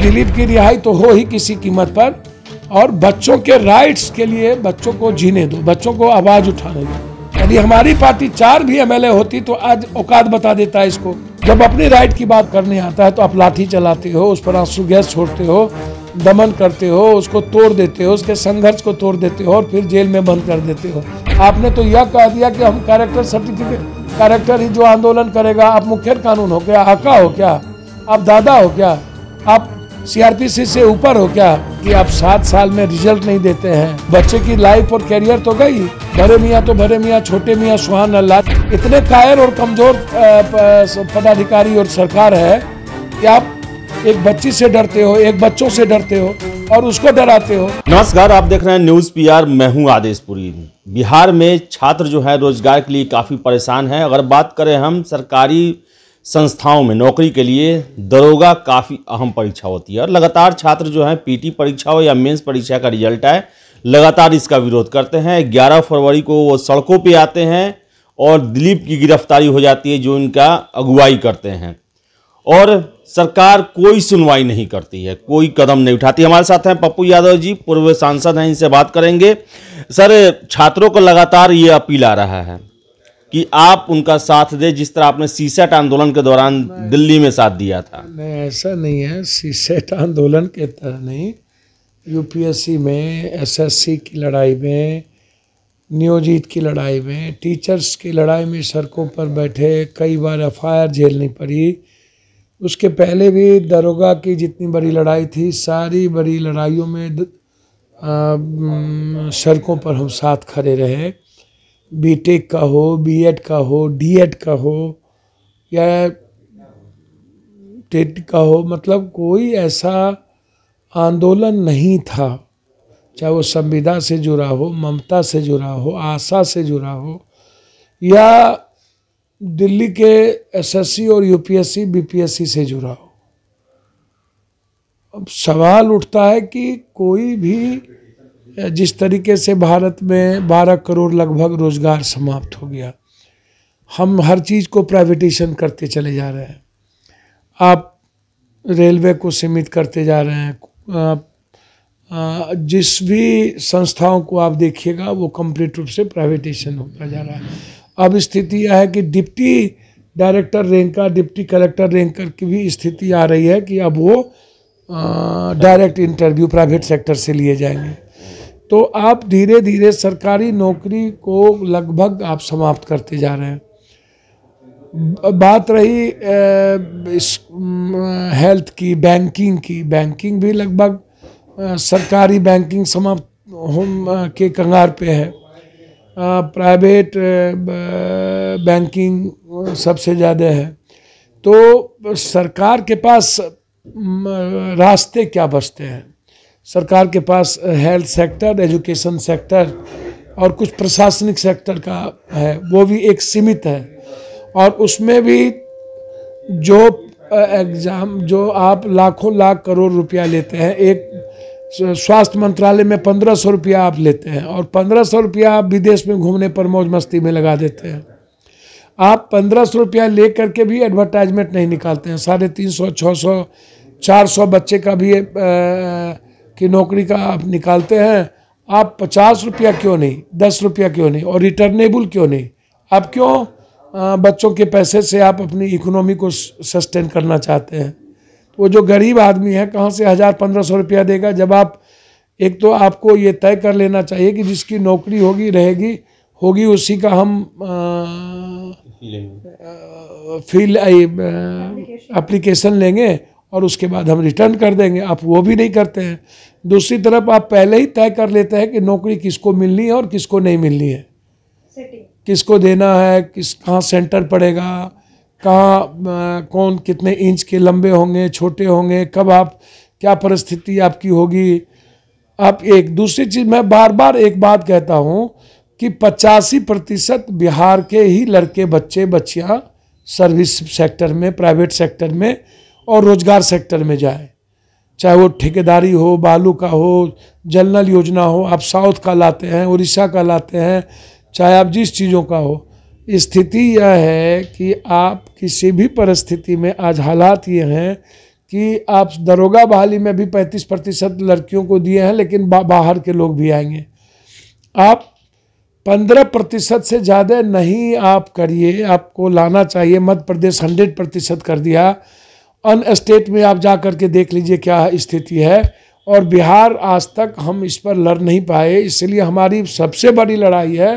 दिलीप की रिहाई तो हो ही किसी कीमत पर, और बच्चों के राइट्स के लिए बच्चों को जीने दो, बच्चों को आवाज उठाने दो। यदि हमारी पार्टी 4 भी एमएलए होती तो आज औकात बता देता है इसको। जब अपनी राइट की बात करने आता है तो आप लाठी चलाते हो, उस पर आंसू गैस छोड़ते हो, दमन करते हो, उसको तोड़ देते हो, उसके संघर्ष को तोड़ देते हो और फिर जेल में बंद कर देते हो। आपने तो यह कह दिया कि हम कैरेक्टर सर्टिफिकेट, कैरेक्टर ही जो आंदोलन करेगा। आप मुखिया कानून हो क्या? आका हो क्या? आप दादा हो क्या? आप सीआरपीसी से ऊपर हो क्या कि आप 7 साल में रिजल्ट नहीं देते हैं? बच्चे की लाइफ और कैरियर तो गई। बड़े मियाँ तो बड़े मियाँ, छोटे मियाँ सुभान अल्लाह। इतने कायर और कमजोर पदाधिकारी और सरकार है कि आप एक बच्ची से डरते हो, एक बच्चों से डरते हो और उसको डराते हो। नमस्कार, आप देख रहे हैं न्यूज़ पीआर। मैं हूं आदेशपुरी। बिहार में छात्र जो है रोजगार के लिए काफ़ी परेशान है। अगर बात करें हम सरकारी संस्थाओं में नौकरी के लिए, दरोगा काफ़ी अहम परीक्षा होती है और लगातार छात्र जो है पीटी परीक्षा हो या मेंस परीक्षा का रिजल्ट आए, लगातार इसका विरोध करते हैं। 11 फरवरी को वो सड़कों पे आते हैं और दिलीप की गिरफ्तारी हो जाती है जो इनका अगुवाई करते हैं, और सरकार कोई सुनवाई नहीं करती है, कोई कदम नहीं उठाती। हमारे साथ हैं पप्पू यादव जी, पूर्व सांसद हैं, इनसे बात करेंगे। सर, छात्रों को लगातार ये अपील आ रहा है कि आप उनका साथ दें, जिस तरह आपने सीसेट आंदोलन के दौरान दिल्ली में साथ दिया था। नहीं, ऐसा नहीं है। सीसेट आंदोलन के तरह नहीं, यूपीएससी में, एसएससी की लड़ाई में, नियोजित की लड़ाई में, टीचर्स की लड़ाई में सड़कों पर बैठे, कई बार एफआईआर झेलनी पड़ी। उसके पहले भी दरोगा की जितनी बड़ी लड़ाई थी, सारी बड़ी लड़ाइयों में सड़कों पर हम साथ खड़े रहे। बीटेक का हो, बीएड का हो, डीएड का हो या टेट का हो, मतलब कोई ऐसा आंदोलन नहीं था, चाहे वो संविदा से जुड़ा हो, ममता से जुड़ा हो, आशा से जुड़ा हो, या दिल्ली के एसएससी और यूपीएससी बीपीएससी से जुड़ा हो। अब सवाल उठता है कि कोई भी, जिस तरीके से भारत में 12 करोड़ लगभग रोजगार समाप्त हो गया, हम हर चीज़ को प्राइवेटाइजेशन करते चले जा रहे हैं। आप रेलवे को सीमित करते जा रहे हैं। जिस भी संस्थाओं को आप देखिएगा वो कंप्लीट रूप से प्राइवेटाइजेशन होता जा रहा है। अब स्थिति यह है कि डिप्टी डायरेक्टर रैंक का, डिप्टी कलेक्टर रैंक की भी स्थिति आ रही है कि अब वो डायरेक्ट इंटरव्यू प्राइवेट सेक्टर से लिए जाएंगे। तो आप धीरे धीरे सरकारी नौकरी को लगभग आप समाप्त करते जा रहे हैं। बात रही हेल्थ की, बैंकिंग की, बैंकिंग भी लगभग सरकारी बैंकिंग समाप्त के कगार पे है। प्राइवेट बैंकिंग सबसे ज़्यादा है। तो सरकार के पास रास्ते क्या बचते हैं? सरकार के पास हेल्थ सेक्टर, एजुकेशन सेक्टर और कुछ प्रशासनिक सेक्टर का है, वो भी एक सीमित है। और उसमें भी जो एग्ज़ाम, जो आप लाखों लाख करोड़ रुपया लेते हैं, एक स्वास्थ्य मंत्रालय में 1500 रुपया आप लेते हैं और 1500 रुपया आप विदेश में घूमने पर मौज मस्ती में लगा देते हैं। आप 1500 रुपया ले करके भी एडवर्टाइजमेंट नहीं निकालते हैं। 350, 600, 400 बच्चे का भी की नौकरी का आप निकालते हैं। आप 50 रुपया क्यों नहीं, 10 रुपया क्यों नहीं, और रिटर्नेबल क्यों नहीं? आप क्यों बच्चों के पैसे से आप अपनी इकोनॉमी को सस्टेन करना चाहते हैं? वो जो गरीब आदमी है कहाँ से 1000-1500 रुपया देगा? जब आप, एक तो आपको ये तय कर लेना चाहिए कि जिसकी नौकरी होगी होगी उसी का हम एप्लीकेशन लेंगे और उसके बाद हम रिटर्न कर देंगे। आप वो भी नहीं करते हैं। दूसरी तरफ आप पहले ही तय कर लेते हैं कि नौकरी किसको मिलनी है और किसको नहीं मिलनी है, किसको देना है, कहाँ सेंटर पड़ेगा, कहाँ कौन कितने इंच के लंबे होंगे, छोटे होंगे, कब आप, क्या परिस्थिति आपकी होगी। आप एक दूसरी चीज़, मैं बार बार एक बात कहता हूँ कि 85% बिहार के ही लड़के, बच्चे, बच्चियाँ सर्विस सेक्टर में, प्राइवेट सेक्टर में और रोजगार सेक्टर में जाए, चाहे वो ठेकेदारी हो, बालू का हो, जल योजना हो, आप साउथ का लाते हैं, उड़ीसा का लाते हैं, चाहे आप जिस चीज़ों का हो। स्थिति यह है कि आप किसी भी परिस्थिति में, आज हालात ये हैं कि आप दरोगा बहाली में भी 35% लड़कियों को दिए हैं, लेकिन बाहर के लोग भी आएंगे। आप 15% से ज़्यादा नहीं आप करिए, आपको लाना चाहिए। मध्य प्रदेश 100% कर दिया। अन्य स्टेट में आप जा करके देख लीजिए क्या स्थिति है। और बिहार आज तक हम इस पर लड़ नहीं पाए, इसलिए हमारी सबसे बड़ी लड़ाई है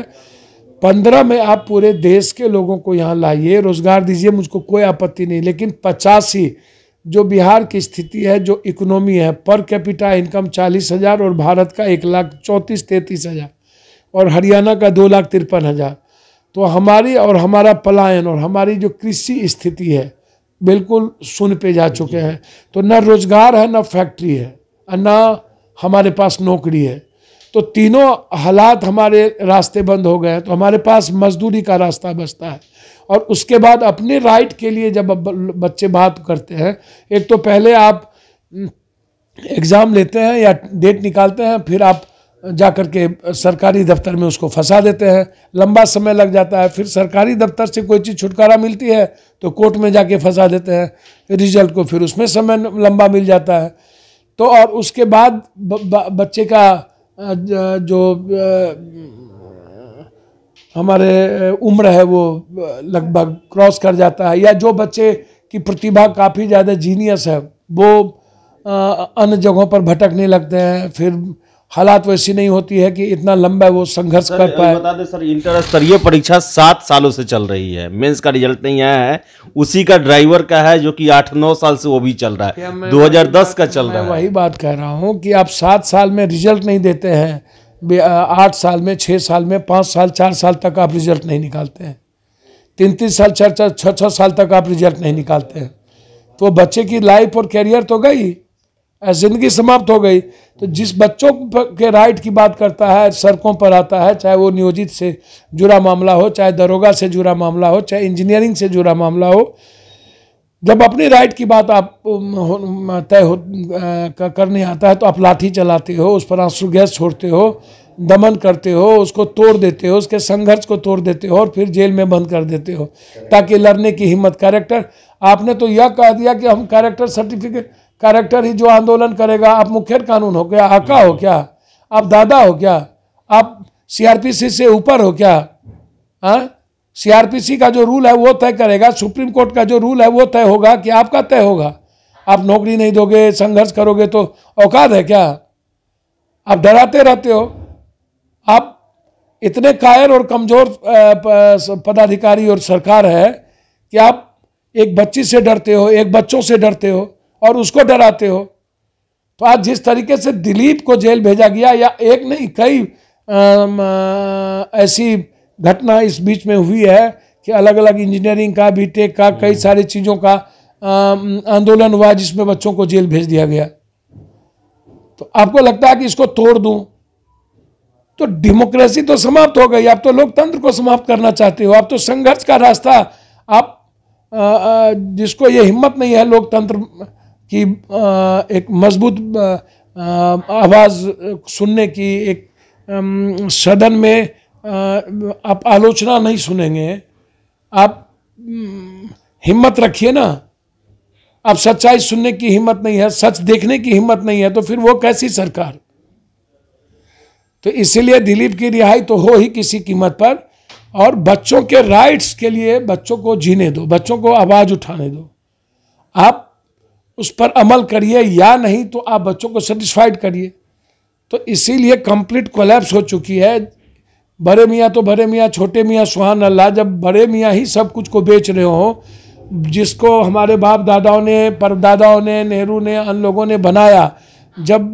15 में आप पूरे देश के लोगों को यहाँ लाइए, रोजगार दीजिए, मुझको कोई आपत्ति नहीं। लेकिन 85 जो बिहार की स्थिति है, जो इकोनॉमी है, पर कैपिटा इनकम 40,000 और भारत का 1,34,33,000 और हरियाणा का 2,53,000, तो हमारी और हमारा पलायन और हमारी जो कृषि स्थिति है बिल्कुल शून्य पे जा चुके हैं। तो न रोजगार है, न फैक्ट्री है, न हमारे पास नौकरी है। तो तीनों हालात हमारे रास्ते बंद हो गए हैं। तो हमारे पास मजदूरी का रास्ता बचता है। और उसके बाद अपने राइट के लिए जब बच्चे बात करते हैं, एक तो पहले आप एग्ज़ाम लेते हैं या डेट निकालते हैं, फिर आप जा कर के सरकारी दफ्तर में उसको फंसा देते हैं, लंबा समय लग जाता है। फिर सरकारी दफ्तर से कोई चीज़ छुटकारा मिलती है तो कोर्ट में जाके फंसा देते हैं रिजल्ट को, फिर उसमें समय लंबा मिल जाता है। तो और उसके बाद बच्चे का जो हमारे उम्र है वो लगभग क्रॉस कर जाता है, या जो बच्चे की प्रतिभा काफ़ी ज़्यादा जीनियस है वो अन्य जगहों पर भटकने लगते हैं। फिर हालात वैसी नहीं होती है कि इतना लंबा वो संघर्ष कर पाए। बता दें सर, इंटर स्तरीय परीक्षा 7 सालों से चल रही है, मेंस का रिजल्ट नहीं आया है, उसी का ड्राइवर का है जो कि 8-9 साल से वो भी चल रहा है, 2010 का चल रहा है। वही बात कह रहा हूँ कि आप 7 साल में रिजल्ट नहीं देते हैं, 8 साल में, 6 साल में, 5 साल, 4 साल तक आप रिजल्ट नहीं निकालते हैं, 3-3 साल, 6 साल तक आप रिजल्ट नहीं निकालते हैं। तो बच्चे की लाइफ और कैरियर तो गई, जिंदगी समाप्त हो गई। तो जिस बच्चों के राइट की बात करता है, सड़कों पर आता है, चाहे वो नियोजित से जुड़ा मामला हो, चाहे दरोगा से जुड़ा मामला हो, चाहे इंजीनियरिंग से जुड़ा मामला हो, जब अपने राइट की बात आप करने आता है तो आप लाठी चलाते हो, उस पर आंसू गैस छोड़ते हो, दमन करते हो, उसको तोड़ देते हो, उसके संघर्ष को तोड़ देते हो और फिर जेल में बंद कर देते हो ताकि लड़ने की हिम्मत। कैरेक्टर, आपने तो यह कह दिया कि हम कैरेक्टर सर्टिफिकेट, कैरेक्टर ही जो आंदोलन करेगा। आप मुखिया कानून हो क्या? आका हो क्या? आप दादा हो क्या? आप सीआरपीसी से ऊपर हो क्या? सीआरपीसी का जो रूल है वो तय करेगा, सुप्रीम कोर्ट का जो रूल है वो तय होगा कि आपका तय होगा। आप नौकरी नहीं दोगे, संघर्ष करोगे तो औकात है क्या? आप डराते रहते हो। आप इतने कायर और कमजोर पदाधिकारी और सरकार है कि आप एक बच्ची से डरते हो, एक बच्चों से डरते हो और उसको डराते हो। तो आज जिस तरीके से दिलीप को जेल भेजा गया, या एक नहीं कई ऐसी घटना इस बीच में हुई है कि अलग अलग इंजीनियरिंग का, बीटेक का, कई सारी चीज़ों का आंदोलन हुआ जिसमें बच्चों को जेल भेज दिया गया। तो आपको लगता है कि इसको तोड़ दूं? तो डेमोक्रेसी तो समाप्त हो गई, आप तो लोकतंत्र को समाप्त करना चाहते हो। आप तो संघर्ष का रास्ता, आप जिसको ये हिम्मत नहीं है लोकतंत्र की एक मजबूत आवाज़ सुनने की, एक सदन में आप आलोचना नहीं सुनेंगे, आप हिम्मत रखिए ना। आप सच्चाई सुनने की हिम्मत नहीं है, सच देखने की हिम्मत नहीं है, तो फिर वो कैसी सरकार? तो इसीलिए दिलीप की रिहाई तो हो ही किसी कीमत पर, और बच्चों के राइट्स के लिए बच्चों को जीने दो, बच्चों को आवाज़ उठाने दो। आप उस पर अमल करिए या नहीं तो आप बच्चों को सेटिस्फाइड करिए। तो इसीलिए कंप्लीट कोलैप्स हो चुकी है। बड़े मियाँ तो बड़े मियाँ, छोटे मियाँ सुभान अल्लाह। जब बड़े मियाँ ही सब कुछ को बेच रहे हो, जिसको हमारे बाप दादाओं ने, परदादाओं ने, नेहरू ने, अन्य लोगों ने बनाया, जब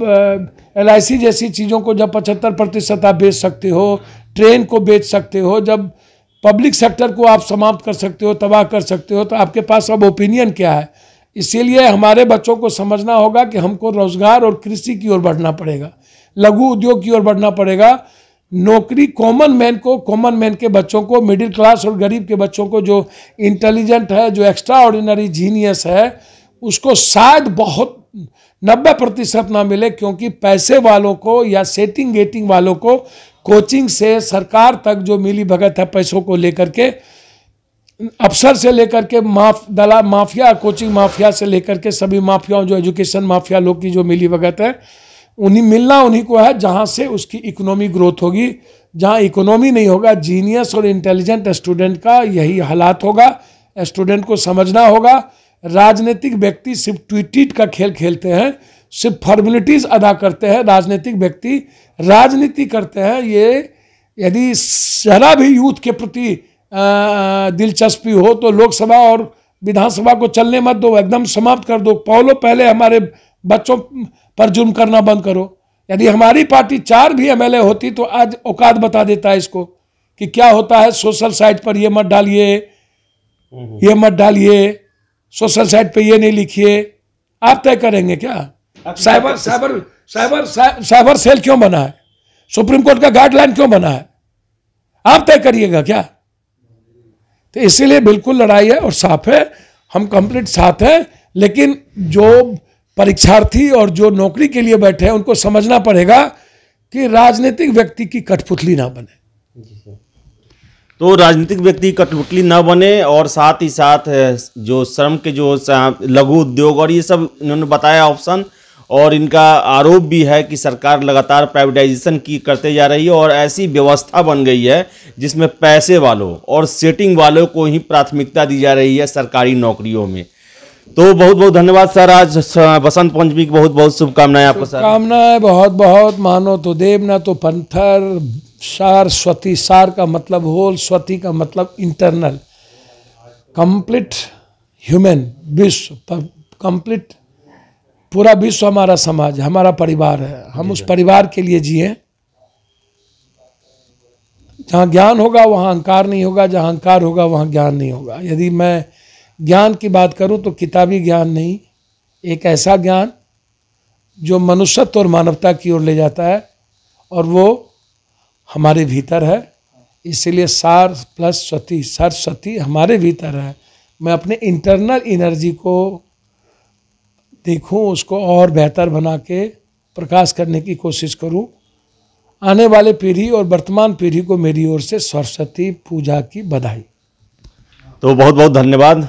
LIC जैसी चीज़ों को जब 75% आप बेच सकते हो, ट्रेन को बेच सकते हो, जब पब्लिक सेक्टर को आप समाप्त कर सकते हो, तबाह कर सकते हो, तो आपके पास अब ओपिनियन क्या है? इसीलिए हमारे बच्चों को समझना होगा कि हमको रोजगार और कृषि की ओर बढ़ना पड़ेगा, लघु उद्योग की ओर बढ़ना पड़ेगा। नौकरी कॉमन मैन को, कॉमन मैन के बच्चों को, मिडिल क्लास और गरीब के बच्चों को, जो इंटेलिजेंट है, जो एक्स्ट्रा ऑर्डिनरी जीनियस है, उसको शायद बहुत 90% ना मिले, क्योंकि पैसे वालों को या सेटिंग गेटिंग वालों को कोचिंग से सरकार तक जो मिली भगत है पैसों को लेकर के, अफसर से लेकर के दलाल माफिया, कोचिंग माफिया से लेकर के सभी माफियाओं, जो एजुकेशन माफिया लोग की जो मिली भगत है, मिलना उन्हीं को है, जहां से उसकी इकोनॉमी ग्रोथ होगी। जहां इकोनॉमी नहीं होगा, जीनियस और इंटेलिजेंट स्टूडेंट का यही हालात होगा। स्टूडेंट को समझना होगा, राजनीतिक व्यक्ति सिर्फ ट्वीट का खेल खेलते हैं, सिर्फ फॉर्मेलिटीज अदा करते हैं। राजनीतिक व्यक्ति राजनीति करते हैं। ये यदि जरा भी यूथ के प्रति दिलचस्पी हो तो लोकसभा और विधानसभा को चलने मत दो, एकदम समाप्त कर दो। पहले हमारे बच्चों पर जुर्म करना बंद करो। यदि हमारी पार्टी 4 भी एमएलए होती तो आज औकात बता देता है इसको कि क्या होता है। सोशल साइट पर ये मत डालिए, ये मत डालिए, सोशल साइट पे ये नहीं लिखिए। आप तय करेंगे क्या? साइबर सेल क्यों बना है? सुप्रीम कोर्ट का गाइडलाइन क्यों बना है? आप तय करिएगा क्या? तो इसीलिए बिल्कुल लड़ाई है और साफ है, हम कंप्लीट साथ हैं। लेकिन जो परीक्षार्थी और जो नौकरी के लिए बैठे हैं उनको समझना पड़ेगा कि राजनीतिक व्यक्ति की कठपुतली ना बने। तो राजनीतिक व्यक्ति कठपुतली न बने और साथ ही साथ जो श्रम के जो लघु उद्योग और ये सब इन्होंने बताया ऑप्शन। और इनका आरोप भी है कि सरकार लगातार प्राइवेटाइजेशन की करते जा रही है और ऐसी व्यवस्था बन गई है जिसमें पैसे वालों और सेटिंग वालों को ही प्राथमिकता दी जा रही है सरकारी नौकरियों में। तो बहुत बहुत धन्यवाद सर, आज बसंत पंचमी की बहुत बहुत शुभकामनाएं आपको सर। शुभकामनाएं बहुत बहुत। मानो तो देव ना तो पंथर। सार स्वती, सार का मतलब होल, स्वती का मतलब इंटरनल, कंप्लीट ह्यूमन, विश्व, कंप्लीट पूरा विश्व हमारा समाज, हमारा परिवार है। हम उस परिवार के लिए जिए। जहाँ ज्ञान होगा वहाँ अहंकार नहीं होगा, जहाँ अहंकार होगा वहाँ ज्ञान नहीं होगा। यदि मैं ज्ञान की बात करूँ तो किताबी ज्ञान नहीं, एक ऐसा ज्ञान जो मनुष्यत्व और मानवता की ओर ले जाता है, और वो हमारे भीतर है। इसीलिए सार प्लस स्वती, सरस्वती हमारे भीतर है। मैं अपने इंटरनल एनर्जी को देखूं, उसको और बेहतर बना के प्रकाश करने की कोशिश करूं। आने वाले पीढ़ी और वर्तमान पीढ़ी को मेरी ओर से सरस्वती पूजा की बधाई। तो बहुत बहुत धन्यवाद।